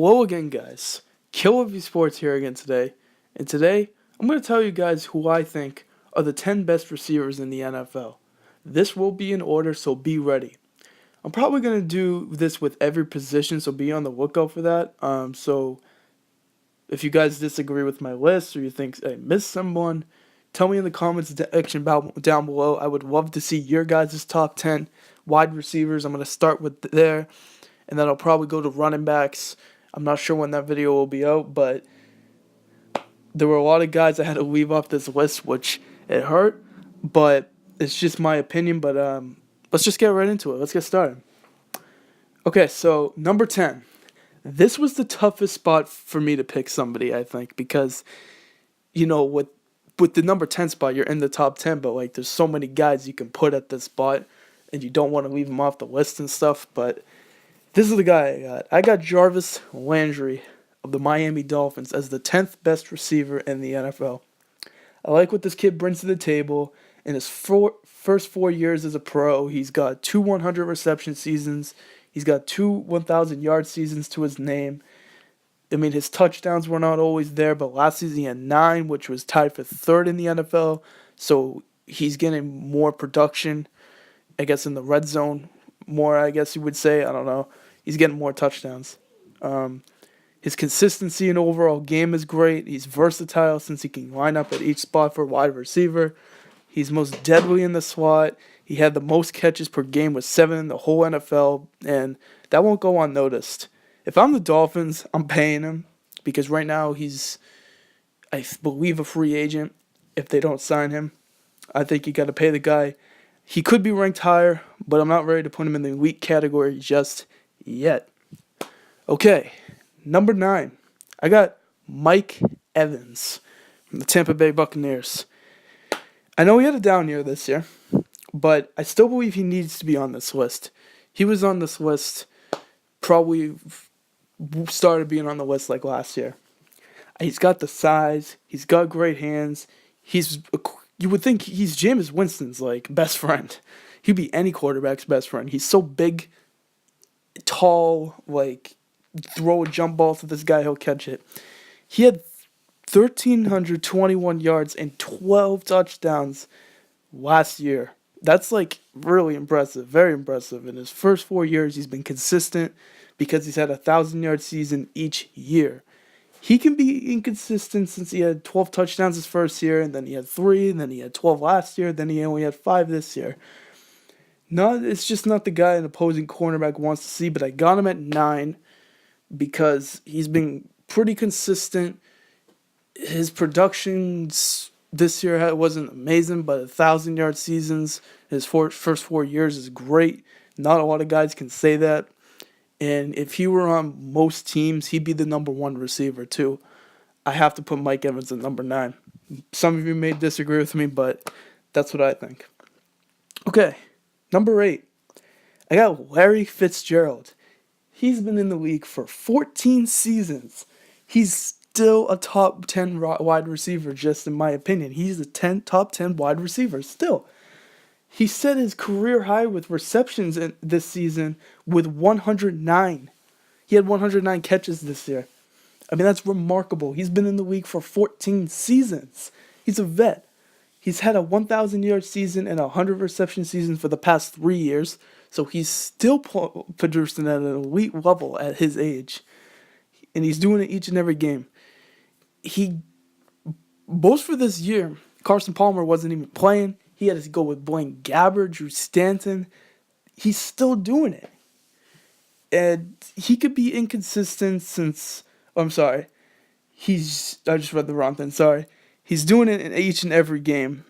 Hello again, guys. Killer V Sports here again today. And today, I'm going to tell you guys who I think are the 10 best receivers in the NFL. This will be in order, so be ready. I'm probably going to do this with every position, so be on the lookout for that. So if you guys disagree with my list or you think I missed someone, tell me in the comments section down below. I would love to see your guys' top 10 wide receivers. I'm going to start with there, and then I'll probably go to running backs. I'm not sure when that video will be out, but there were a lot of guys I had to leave off this list, which it hurt, but it's just my opinion. But let's just get right into it. Let's get started. Okay, so number 10. This was the toughest spot for me to pick somebody, I think, because, with the number 10 spot, you're in the top 10, but, there's so many guys you can put at this spot, and you don't want to leave them off the list and stuff, but this is the guy I got. I got Jarvis Landry of the Miami Dolphins as the 10th best receiver in the NFL. I like what this kid brings to the table. In his first 4 years as a pro, he's got 2 100 reception seasons. He's got 2 1,000-yard seasons to his name. I mean, his touchdowns were not always there, but last season he had 9, which was tied for 3rd in the NFL. So he's getting more production, I guess, in the red zone. More, I guess you would say. I don't know. He's getting more touchdowns. His consistency in overall game is great. He's versatile since he can line up at each spot for wide receiver. He's most deadly in the slot. He had the most catches per game with 7 in the whole NFL, and that won't go unnoticed. If I'm the Dolphins, I'm paying him because right now he's, I believe, a free agent if they don't sign him. I think you got to pay the guy. He could be ranked higher, but I'm not ready to put him in the elite category just yet. Okay, number 9. I got Mike Evans from the Tampa Bay Buccaneers. I know he had a down year this year, but I still believe he needs to be on this list. He was on this list, probably started being on the list like last year. He's got the size. He's got great hands. You would think he's Jameis Winston's best friend. He'd be any quarterback's best friend. He's so big, tall, throw a jump ball to this guy, he'll catch it. He had 1,321 yards and 12 touchdowns last year. That's really impressive, very impressive. In his first 4 years, he's been consistent because he's had a 1,000-yard season each year. He can be inconsistent since he had 12 touchdowns his first year, and then he had 3, and then he had 12 last year, then he only had 5 this year. It's just not the guy an opposing cornerback wants to see, but I got him at 9 because he's been pretty consistent. His productions this year wasn't amazing, but 1,000-yard seasons, his first 4 years is great. Not a lot of guys can say that. And if he were on most teams, he'd be the number 1 receiver too. I have to put Mike Evans at number 9. Some of you may disagree with me, but that's what I think. Okay, number 8. I got Larry Fitzgerald. He's been in the league for 14 seasons. He's still a top 10 wide receiver, just in my opinion. He's a top 10 wide receiver still. He set his career high with receptions this season with 109. He had 109 catches this year. I mean, that's remarkable. He's been in the league for 14 seasons. He's a vet. He's had a 1,000-yard season and a 100-reception season for the past 3 years, so he's still producing at an elite level at his age, and he's doing it each and every game. Most for this year, Carson Palmer wasn't even playing. He had to go with Blaine Gabbert, Drew Stanton. He's still doing it. And he could be inconsistent since... I just read the wrong thing, sorry. He's doing it in each and every game.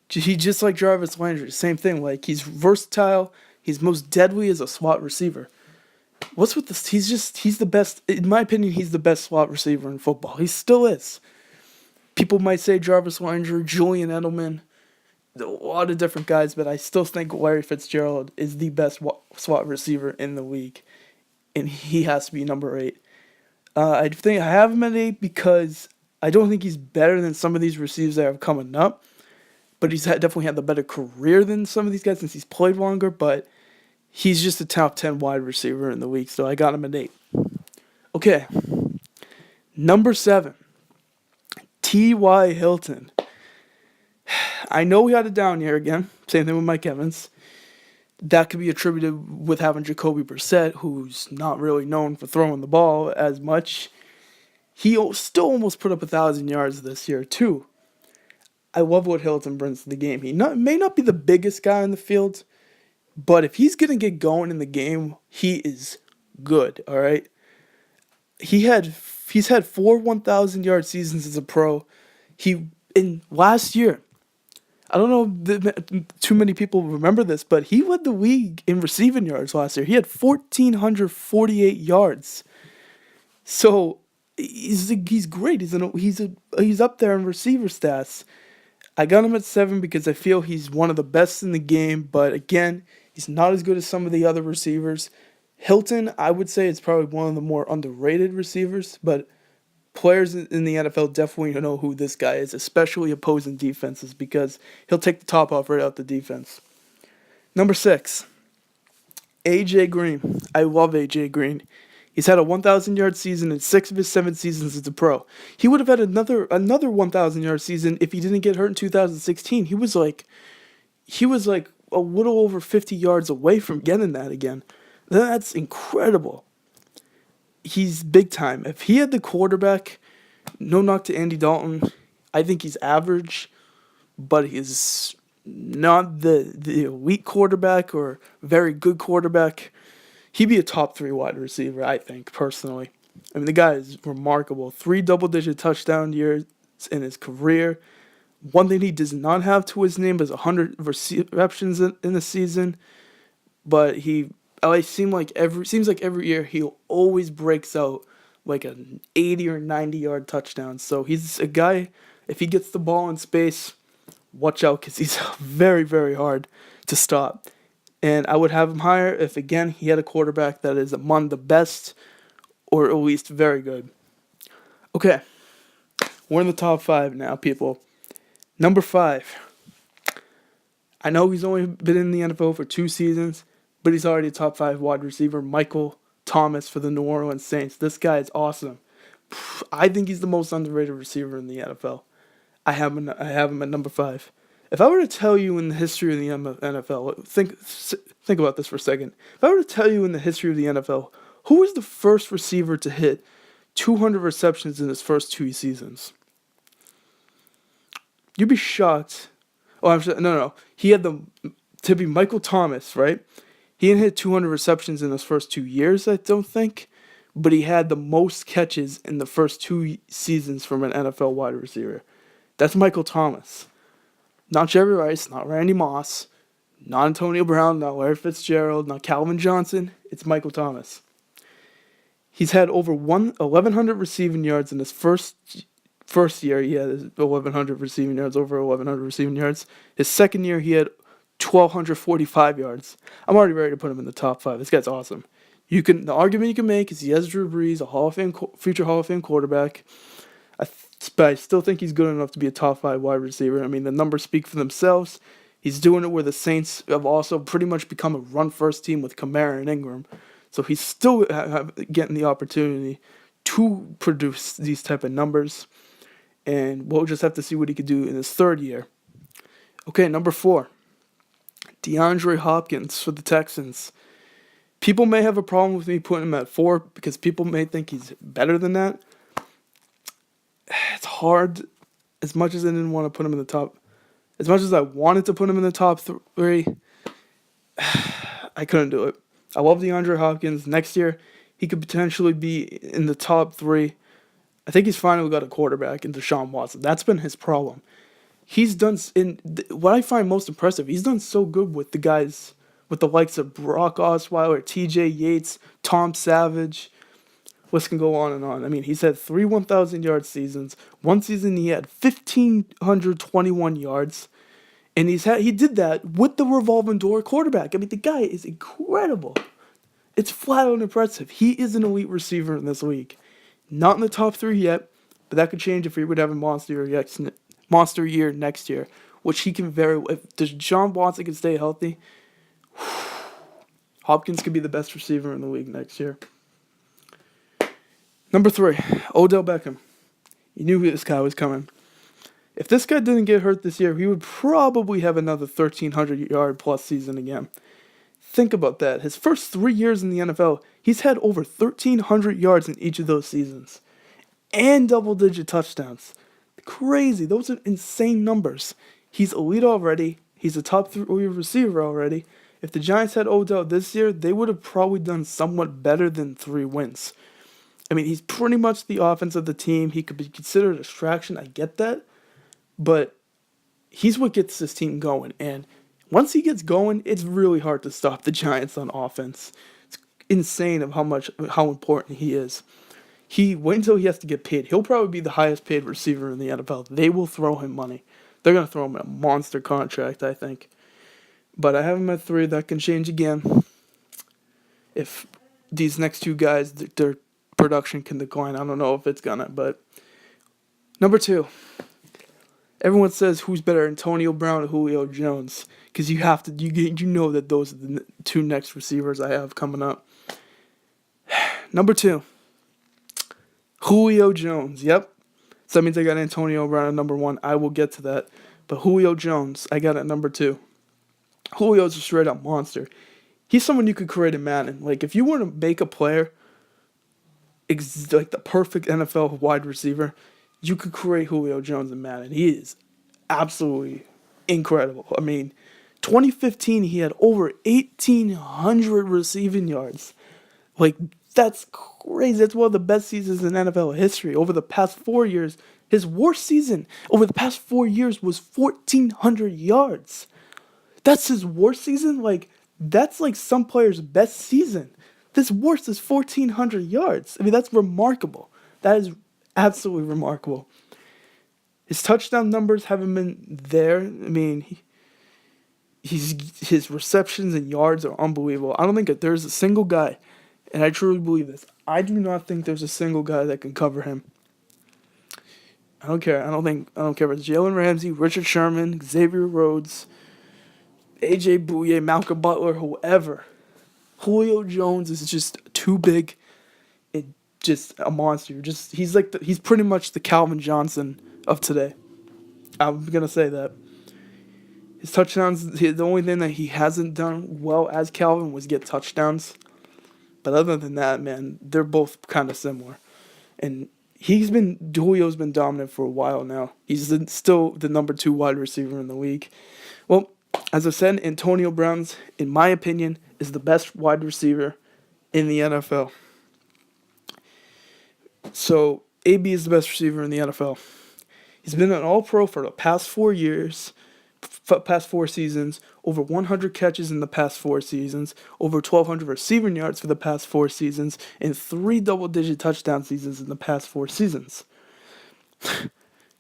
He just like Jarvis Landry, same thing. He's versatile. He's most deadly as a slot receiver. What's with this? He's the best. In my opinion, he's the best slot receiver in football. He still is. People might say Jarvis Landry, Julian Edelman, a lot of different guys, but I still think Larry Fitzgerald is the best slot receiver in the league, and he has to be number 8. I think I have him at 8 because I don't think he's better than some of these receivers that are coming up, but he's definitely had the better career than some of these guys since he's played longer, but he's just a top 10 wide receiver in the league, so I got him at 8. Okay, number 7, T.Y. Hilton. I know we had it down here again. Same thing with Mike Evans. That could be attributed with having Jacoby Brissett, who's not really known for throwing the ball as much. He still almost put up 1,000 yards this year, too. I love what Hilton brings to the game. He may not be the biggest guy in the field, but if he's going to get going in the game, he is good, all right? He's had 4 1,000-yard seasons as a pro. In last year, I don't know if too many people remember this, but he led the league in receiving yards last year. He had 1,448 yards. So he's great. He's up there in receiver stats. I got him at 7 because I feel he's one of the best in the game, but again, he's not as good as some of the other receivers. Hilton, I would say, is probably one of the more underrated receivers, but players in the NFL definitely know who this guy is, especially opposing defenses, because he'll take the top off right out the defense. Number 6, A.J. Green. I love A.J. Green. He's had a 1,000-yard season in 6 of his 7 seasons as a pro. He would have had another 1,000-yard season if he didn't get hurt in 2016. He was like a little over 50 yards away from getting that again. That's incredible. He's big time. If he had the quarterback, no knock to Andy Dalton, I think he's average, but he's not the elite quarterback or very good quarterback. He'd be a top 3 wide receiver, I think, personally. I mean, the guy is remarkable. 3 double-digit touchdown years in his career. One thing he does not have to his name is 100 receptions in a season, but seems like every year he always breaks out like an 80 or 90-yard touchdown. So he's a guy, if he gets the ball in space, watch out because he's very, very hard to stop. And I would have him higher if, again, he had a quarterback that is among the best or at least very good. Okay, we're in the top 5 now, people. Number 5. I know he's only been in the NFL for 2 seasons, but he's already a top 5 wide receiver. Michael Thomas for the New Orleans Saints. This guy is awesome. I think he's the most underrated receiver in the NFL. I have him at number 5. If I were to tell you in the history of the NFL, think about this for a second. If I were to tell you in the history of the NFL, who was the first receiver to hit 200 receptions in his first 2 seasons? You'd be shocked. Oh, no. He had to be Michael Thomas, right? He didn't hit 200 receptions in his first 2 years, I don't think, but he had the most catches in the first 2 seasons from an NFL wide receiver. That's Michael Thomas. Not Jerry Rice, not Randy Moss, not Antonio Brown, not Larry Fitzgerald, not Calvin Johnson. It's Michael Thomas. He's had over 1,100 receiving yards in his first year. He had 1,100 receiving yards, over 1,100 receiving yards. His second year, he had 1,245 yards. I'm already ready to put him in the top 5. This guy's awesome. The argument you can make is he has Drew Brees, a future Hall of Fame quarterback. But I still think he's good enough to be a top 5 wide receiver. I mean, the numbers speak for themselves. He's doing it where the Saints have also pretty much become a run-first team with Kamara and Ingram. So he's still getting the opportunity to produce these type of numbers. And we'll just have to see what he could do in his 3rd year. Okay, number 4. DeAndre Hopkins for the Texans. People may have a problem with me putting him at 4 because people may think he's better than that. It's hard. As much as I didn't want to put him in the top, as much as I wanted to put him in the top 3, I couldn't do it. I love DeAndre Hopkins. Next year, he could potentially be in the top 3. I think he's finally got a quarterback in Deshaun Watson. That's been his problem. He's done, what I find most impressive, he's done so good with the guys, with the likes of Brock Osweiler, T.J. Yates, Tom Savage. List can go on and on. I mean, he's had 3 1,000-yard seasons. One season he had 1,521 yards. And he did that with the revolving door quarterback. I mean, the guy is incredible. It's flat out impressive. He is an elite receiver in this league. Not in the top 3 yet, but that could change if he would have a monster year next year, which he can if Deshaun Watson can stay healthy, Hopkins could be the best receiver in the league next year. Number 3, Odell Beckham. You knew this guy was coming. If this guy didn't get hurt this year, he would probably have another 1,300-yard plus season again. Think about that. His first 3 years in the NFL, he's had over 1,300 yards in each of those seasons. And double-digit touchdowns. Crazy. Those are insane numbers. He's elite already. He's a top 3 receiver already. If the Giants had Odell this year, they would have probably done somewhat better than 3 wins. I mean, he's pretty much the offense of the team. He could be considered a distraction. I get that. But he's what gets this team going. And once he gets going, it's really hard to stop the Giants on offense. It's insane of how important he is. Wait until he has to get paid. He'll probably be the highest paid receiver in the NFL. They will throw him money. They're going to throw him a monster contract, I think. But I have him at 3. That can change again. If these next 2 guys, their production can decline. I don't know if it's gonna, but number 2. Everyone says who's better, Antonio Brown or Julio Jones, because you have to. You know that those are the 2 next receivers I have coming up. Number 2, Julio Jones. Yep, so that means I got Antonio Brown at number 1. I will get to that, but Julio Jones, I got at number 2. Julio's a straight up monster. He's someone you could create in Madden. Like if you want to make a player like the perfect NFL wide receiver, you could create Julio Jones in Madden. He is absolutely incredible. I mean, 2015, he had over 1,800 receiving yards. Like, that's crazy. That's one of the best seasons in NFL history. Over the past 4 years, his worst season over the past 4 years was 1,400 yards. That's his worst season? Like, that's like some players' best season. This worst is 1,400 yards. I mean, that's remarkable. That is absolutely remarkable. His touchdown numbers haven't been there. I mean, his receptions and yards are unbelievable. I don't think that there's a single guy, and I truly believe this, I do not think there's a single guy that can cover him. I don't care. I don't care if it's Jalen Ramsey, Richard Sherman, Xavier Rhodes, A.J. Bouye, Malcolm Butler, whoever. Julio Jones is just too big. Just a monster. He's pretty much the Calvin Johnson of today. I'm gonna say that. His touchdowns, the only thing that he hasn't done well as Calvin was get touchdowns. But other than that, man, they're both kind of similar. And Julio's been dominant for a while now. He's still the number 2 wide receiver in the league. Well, as I said, Antonio Brown's, in my opinion, is the best wide receiver in the NFL. So, AB is the best receiver in the NFL. He's been an All-Pro for the past 4 years, past 4 seasons, over 100 catches in the past 4 seasons, over 1,200 receiving yards for the past 4 seasons, and 3 double-digit touchdown seasons in the past 4 seasons.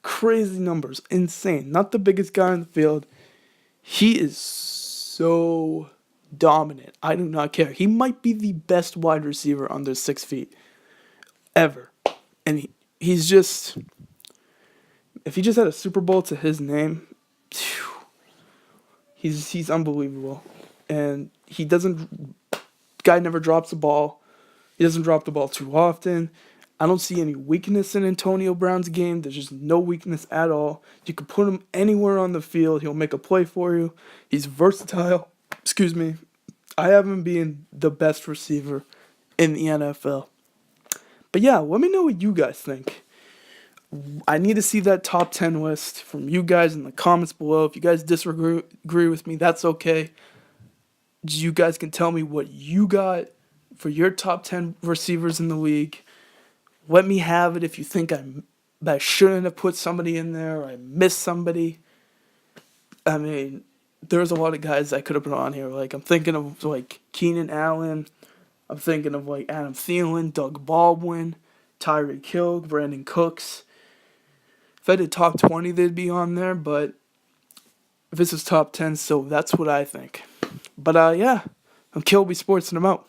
Crazy numbers. Insane. Not the biggest guy in the field. He is so dominant. I do not care. He might be the best wide receiver under 6 feet ever. And he's just... If he just had a Super Bowl to his name, he's unbelievable. And guy never drops the ball. He doesn't drop the ball too often. I don't see any weakness in Antonio Brown's game. There's just no weakness at all. You can put him anywhere on the field. He'll make a play for you. He's versatile. I have him being the best receiver in the NFL. But yeah, let me know what you guys think. I need to see that top 10 list from you guys in the comments below. If you guys disagree with me, that's okay. You guys can tell me what you got for your top 10 receivers in the league. Let me have it if you think I shouldn't have put somebody in there or I missed somebody. I mean, there's a lot of guys I could have put on here. Like, I'm thinking of, like, Keenan Allen. I'm thinking of, like, Adam Thielen, Doug Baldwin, Tyreek Hill, Brandon Cooks. If I did top 20, they'd be on there, but if this is top 10, so that's what I think. But, yeah, I'm Kilby Sports, and I'm out.